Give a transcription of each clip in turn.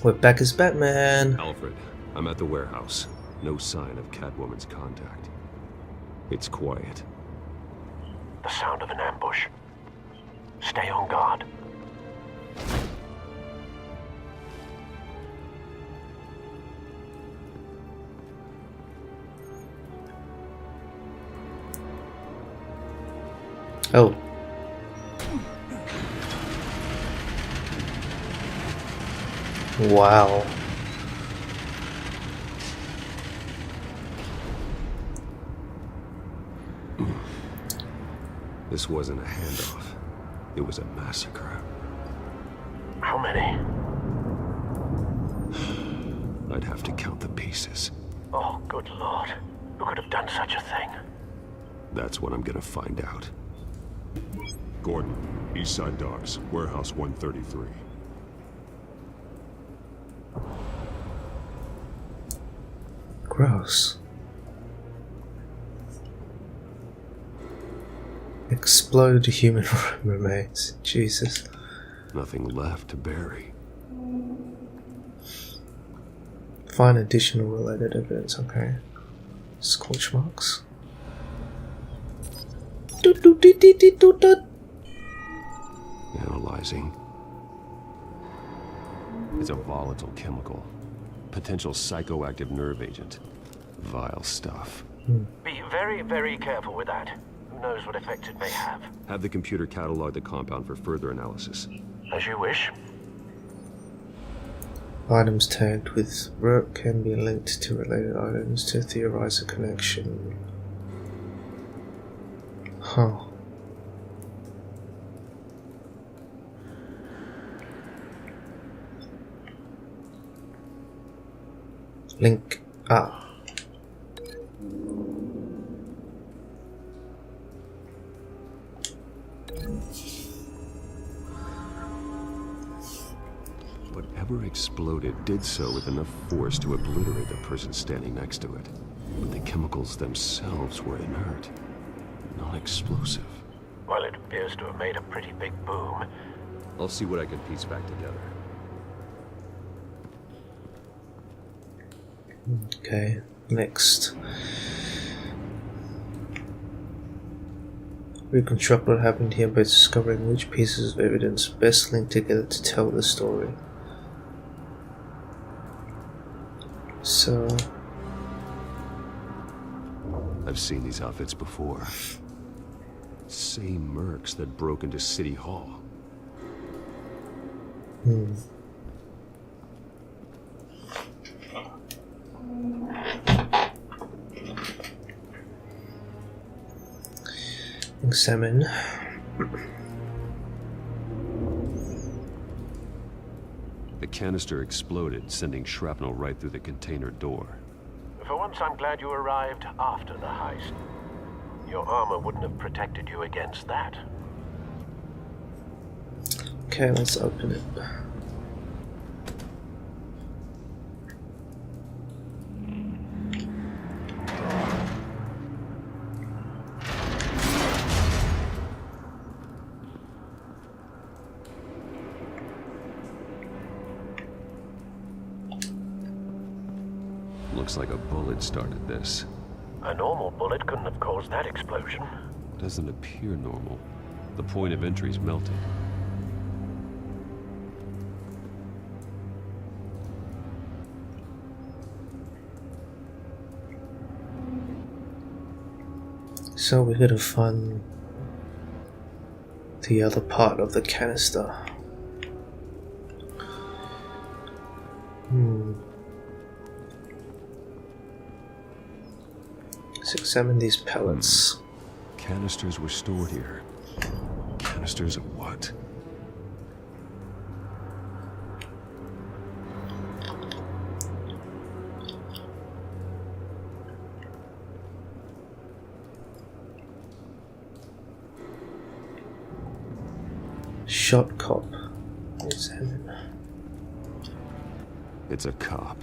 We're back as Batman. Alfred, I'm at the warehouse. No sign of Catwoman's contact. It's quiet. The sound of an ambush. Stay on guard. Oh. Wow. This wasn't a handoff. It was a massacre. How many? I'd have to count the pieces. Oh, good lord. Who could have done such a thing? That's what I'm gonna find out. Gordon, Eastside Docks, Warehouse 133. Gross. Explode human remains. Jesus. Nothing left to bury. Find additional related evidence. Okay. Scorch marks. Analyzing. It's a volatile chemical. Potential psychoactive nerve agent. Vile stuff. Be very, very careful with that. Who knows what effect it may have? Have the computer catalog the compound for further analysis. As you wish. Items tagged with rope can be linked to related items to theorize a connection. Huh. Link. Ah. Whatever exploded did so with enough force to obliterate the person standing next to it. But the chemicals themselves were inert, not explosive. Well, it appears to have made a pretty big boom. I'll see what I can piece back together. Okay, next. Reconstruct what happened here by discovering which pieces of evidence best link together to tell the story. So... I've seen these outfits before. Same mercs that broke into City Hall. Examine. The canister exploded, sending shrapnel right through the container door. For once, I'm glad you arrived after the heist. Your armor wouldn't have protected you against that. Okay, let's open it. Looks like a bullet started this. A normal bullet couldn't have caused that explosion. Doesn't appear normal. The point of entry's melted. So we gotta find the other part of the canister. Let's examine these pellets. Canisters were stored here. Canisters of what? Shot cop. Examine. It's a cop.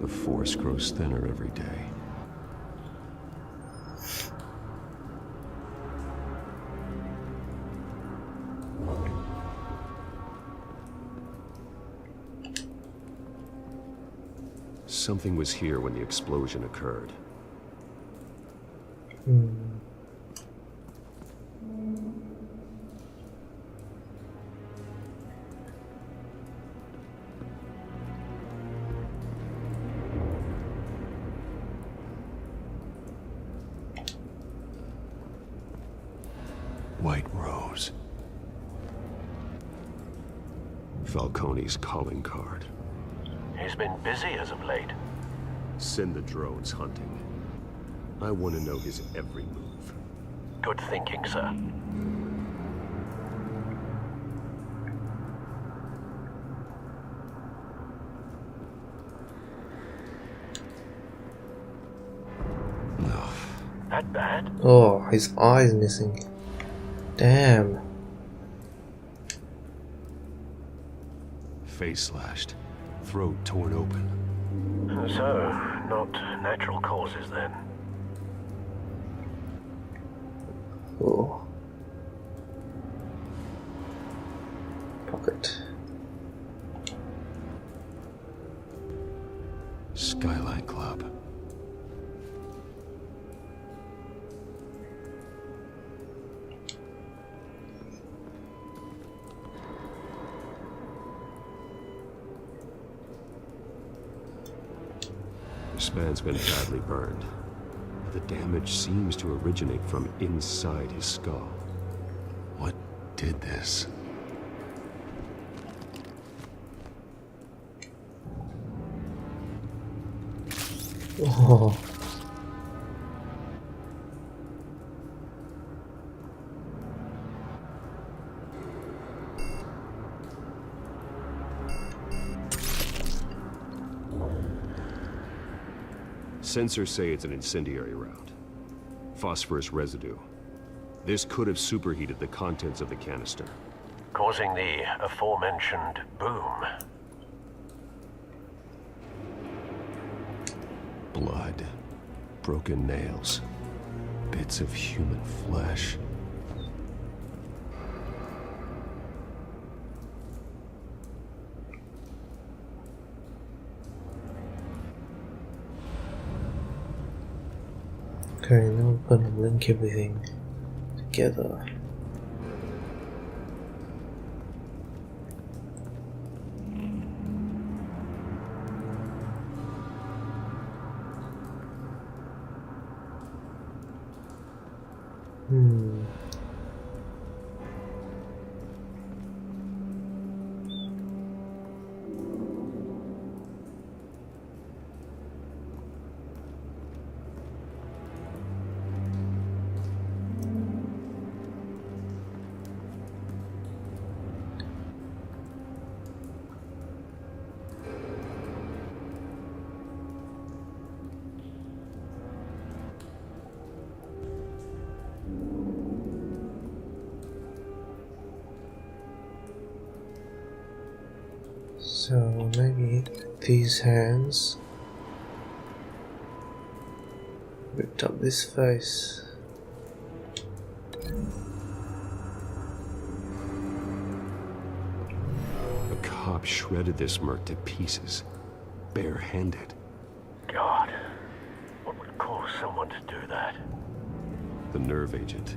The force grows thinner every day. something was here when the explosion occurred. White Rose. Falcone's calling card. He's been busy as of late. Send the drones hunting. I want to know his every move. Good thinking, sir. That bad? Oh, his eye's missing. Damn. Face slashed. Throat torn open. So, not natural causes then. Oh. Pocket. Skyline Club. This man's been badly burned. The damage seems to originate from inside his skull. What did this? Oh. Sensors say it's an incendiary round. Phosphorus residue. This could have superheated the contents of the canister. Causing the aforementioned boom. Blood. Broken nails. Bits of human flesh. Okay, now we're gonna link everything together. So maybe these hands ripped up this face. A cop shredded this merc to pieces, barehanded. God, what would cause someone to do that? The nerve agent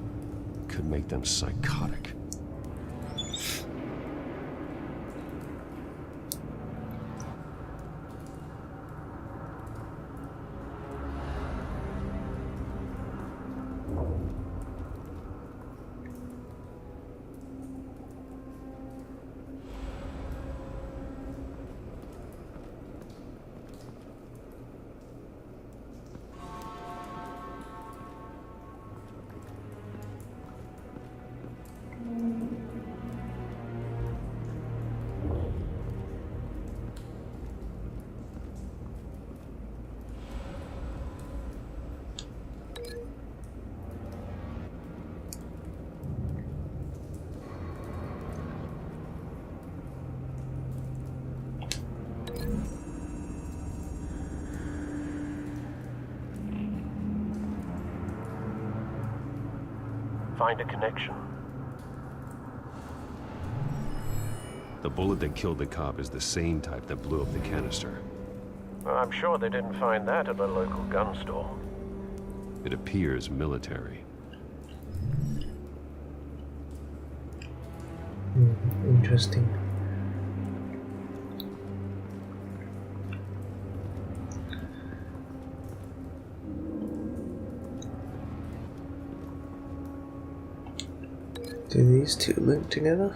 could make them psychotic. Find a connection. The bullet that killed the cop is the same type that blew up the canister. I'm sure they didn't find that at the local gun store. It appears military. Interesting. Do these two link together?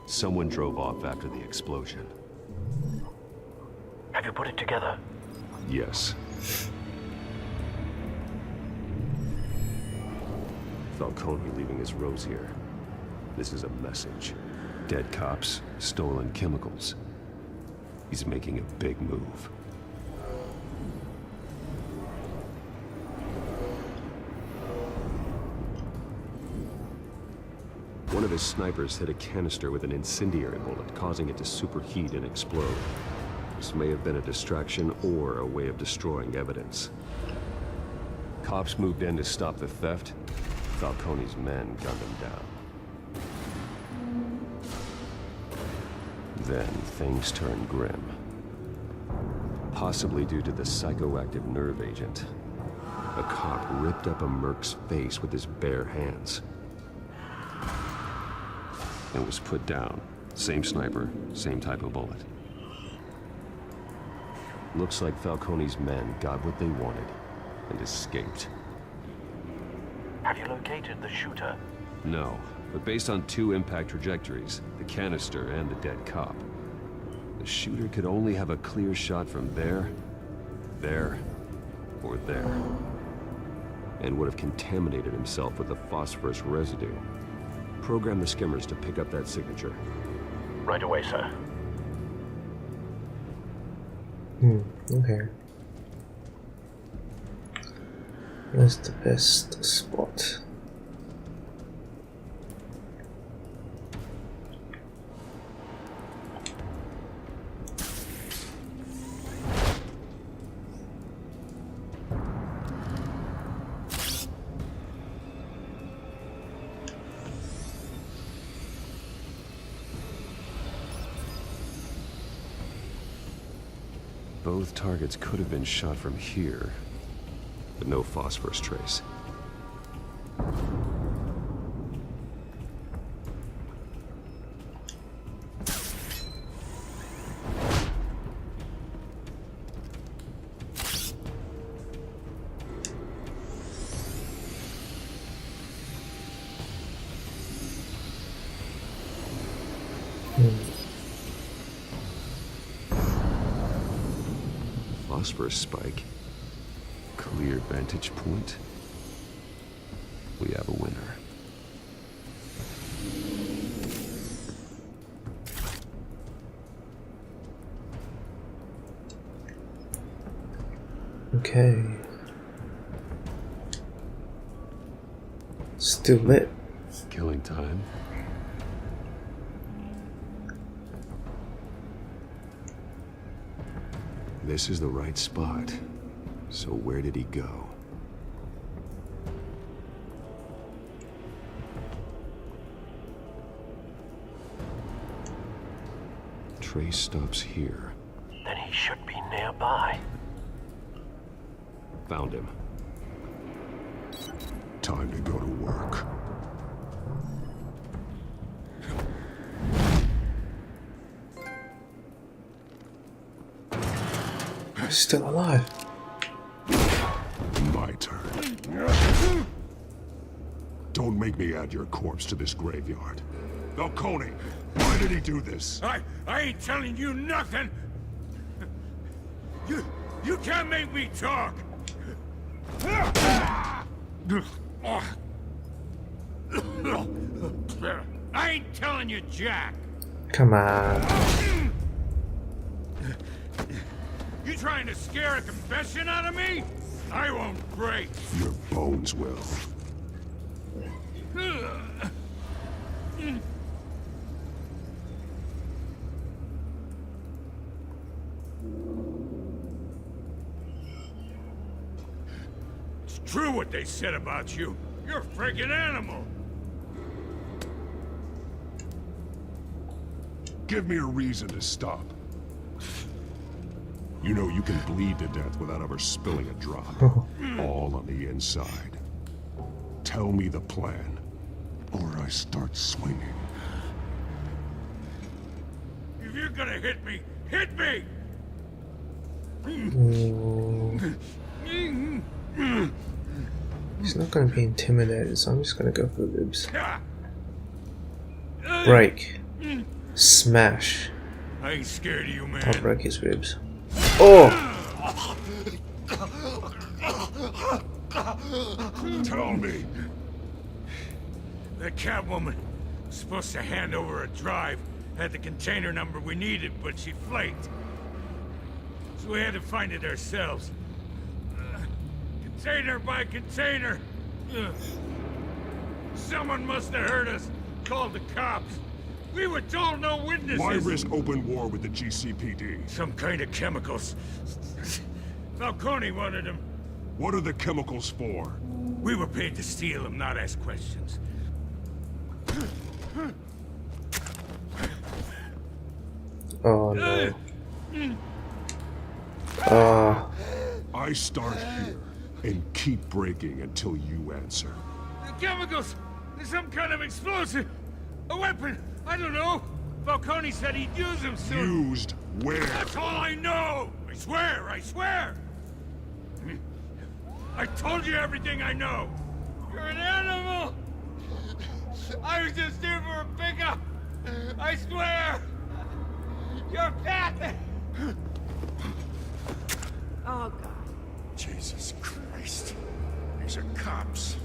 Someone drove off after the explosion. Have you put it together? Yes. Falcone leaving his rose here. This is a message. Dead cops, stolen chemicals. He's making a big move. One of his snipers hit a canister with an incendiary bullet, causing it to superheat and explode. This may have been a distraction or a way of destroying evidence. Cops moved in to stop the theft. Falcone's men gunned him down. Then things turned grim. Possibly due to the psychoactive nerve agent. A cop ripped up a merc's face with his bare hands. And was put down. Same sniper, same type of bullet. Looks like Falcone's men got what they wanted and escaped. Have you located the shooter? No, but based on two impact trajectories, the canister and the dead cop, the shooter could only have a clear shot from there, or there, and would have contaminated himself with the phosphorus residue. Program the skimmers to pick up that signature. Right away, sir. Okay. Where's the best spot? Both targets could have been shot from here, but no phosphorus trace. Phosphorus spike. Clear vantage point. We have a winner. Okay. Still lit. Killing time. This is the right spot. So where did he go? Trace stops here. Then he should be nearby. Found him. Time to go to work. Still alive. My turn. Don't make me add your corpse to this graveyard. Falcone, why did he do this? I ain't telling you nothing! You can't make me talk! I ain't telling you jack! Come on. You trying to scare a confession out of me? I won't break! Your bones will. It's true what they said about you. You're a friggin' animal. Give me a reason to stop. You know you can bleed to death without ever spilling a drop. All on the inside. Tell me the plan, or I start swinging. If you're gonna hit me, hit me! He's not going to be intimidated, so I'm just going to go for ribs. Break. Smash. I ain't scared of you, man. I'll break his ribs. Oh! Tell me. That Catwoman was supposed to hand over a drive, had the container number we needed, but she flaked. So we had to find it ourselves. Container by container. Someone must have heard us, called the cops. We were told no witnesses. Why risk open war with the GCPD? Some kind of chemicals. Falcone wanted them. What are the chemicals for? We were paid to steal them, not ask questions. Oh no. I start here and keep breaking until you answer. The chemicals! There's some kind of explosive! A weapon! I don't know! Falcone said he'd use them soon! Used where? That's all I know! I swear! I swear! I told you everything I know! You're an animal! I was just here for a pickup! I swear! You're fat! Oh, God. Jesus Christ. These are cops.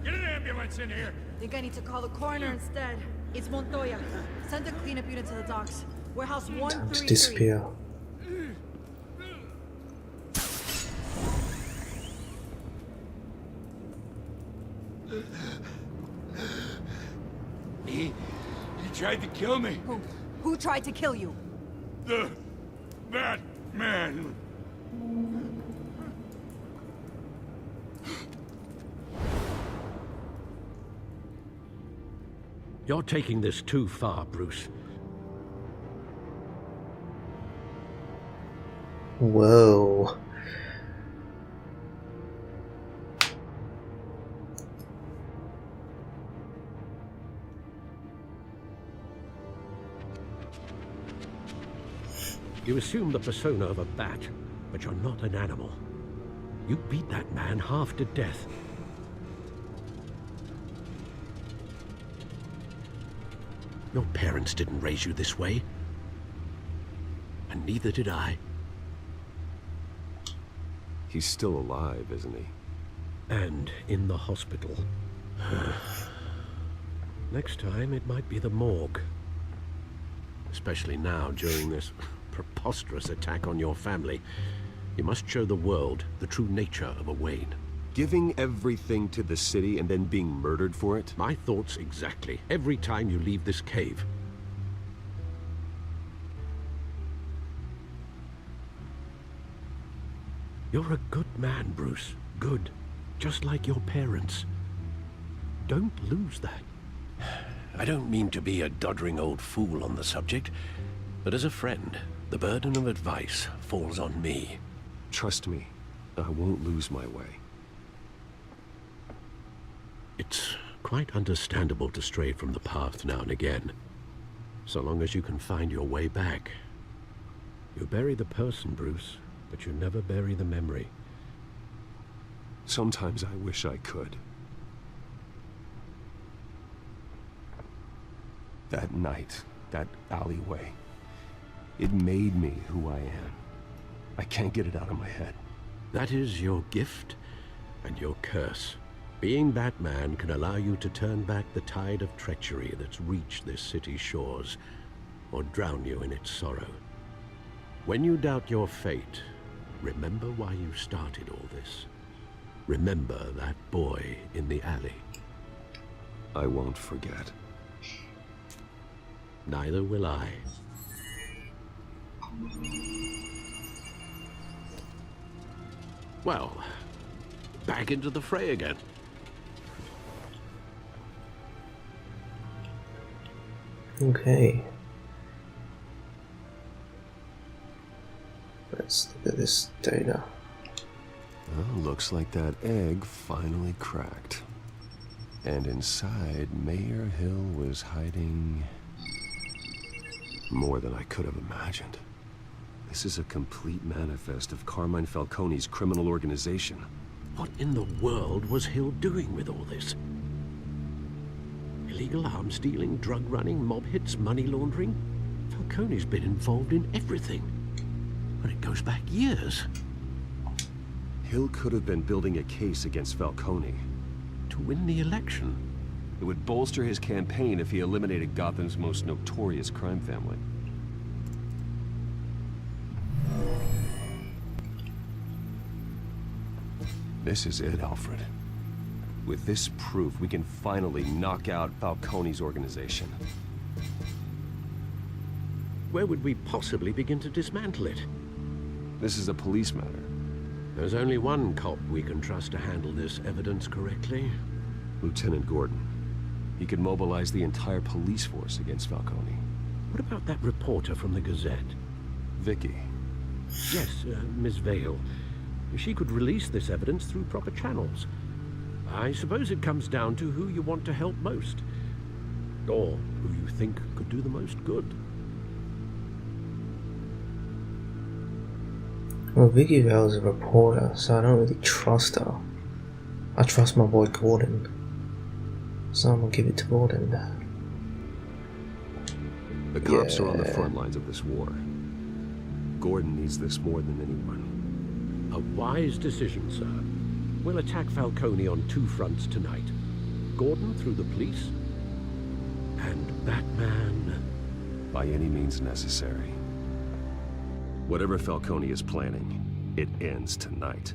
Get an ambulance in here! Think I need to call the coroner instead. It's Montoya. Send a cleanup unit to the docks. Warehouse Time to 133. disappear. He tried to kill me. Who tried to kill you? The Batman. You're taking this too far, Bruce. Whoa. You assume the persona of a bat, but you're not an animal. You beat that man half to death. Your parents didn't raise you this way. And neither did I. He's still alive, isn't he? And in the hospital. Next time, it might be the morgue. Especially now, during this preposterous attack on your family. You must show the world the true nature of a Wayne. Giving everything to the city and then being murdered for it? My thoughts exactly. Every time you leave this cave. You're a good man, Bruce. Good. Just like your parents. Don't lose that. I don't mean to be a doddering old fool on the subject, but as a friend, the burden of advice falls on me. Trust me, I won't lose my way. It's quite understandable to stray from the path now and again, so long as you can find your way back. You bury the person, Bruce, but you never bury the memory. Sometimes I wish I could. That night, that alleyway, it made me who I am. I can't get it out of my head. That is your gift and your curse. Being Batman can allow you to turn back the tide of treachery that's reached this city's shores, or drown you in its sorrow. When you doubt your fate, remember why you started all this. Remember that boy in the alley. I won't forget. Neither will I. Well, back into the fray again. Okay. Let's look at this data. Well, looks like that egg finally cracked. And inside, Mayor Hill was hiding more than I could have imagined. This is a complete manifest of Carmine Falcone's criminal organization. What in the world was Hill doing with all this? Illegal arms dealing, drug running, mob hits, money laundering? Falcone's been involved in everything. And it goes back years. Hill could have been building a case against Falcone. To win the election. It would bolster his campaign if he eliminated Gotham's most notorious crime family. This is it, Alfred. With this proof, we can finally knock out Falcone's organization. Where would we possibly begin to dismantle it? This is a police matter. There's only one cop we can trust to handle this evidence correctly. Lieutenant Gordon. He could mobilize the entire police force against Falcone. What about that reporter from the Gazette? Vicky. Yes, Miss Vale. She could release this evidence through proper channels. I suppose it comes down to who you want to help most. Or who you think could do the most good. Well, Vicky Vale's a reporter, so I don't really trust her. I trust my boy Gordon. So I'm gonna give it to Gordon. The cops are on the front lines of this war. Gordon needs this more than anyone. A wise decision, sir. We'll attack Falcone on two fronts tonight. Gordon through the police, and Batman. By any means necessary. Whatever Falcone is planning, it ends tonight.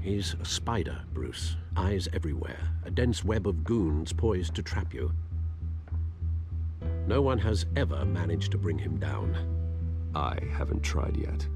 He's a spider, Bruce. Eyes everywhere. A dense web of goons poised to trap you. No one has ever managed to bring him down. I haven't tried yet.